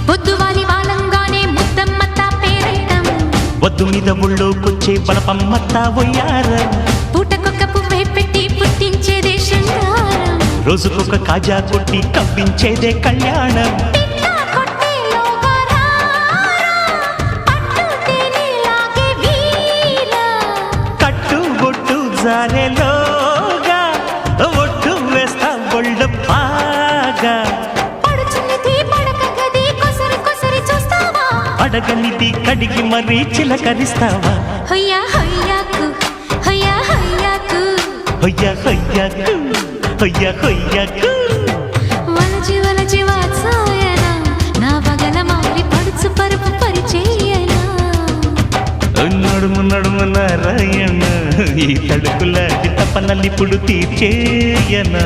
పొద్దువాలి వాలంగానే ముద్దమ్మత్త పేరెట్టం వద్దు మీద ఒళ్ళోకొచ్చే బలపమ్మత్త ఒయ్యారం పూటకొక్క పువ్వే పెట్టి పుట్టించేదే శృంగారం రోజుకొక కాజా కొట్టి కవ్వించేదే కళ్యాణం పిట్ట కొట్టేలోగా రారా, పట్టు తేనెలాగే వీరా. కట్టు బొట్టు జారెలోగా ఒట్టు వేస్తా ఒళ్ళు బాగా పడుచున్నది పడక గది కొసరి కొసరి చూస్తావా అడగనిది కడిగి మరీ చిలకరిస్తావా హొయ్యా హొయ్యాకు హొయ్యా హొయ్యాకు హొయ్య హొయ్యకు హొయ్య హొయ్యకు వలచి వలచి వాత్సాయన నా పగల మారి పడుచు పరుపు పరిచేయనా నడుము నడుము నారాయణ ఈ తడుకులాంటి తపనలిప్పుడు తీర్చేయనా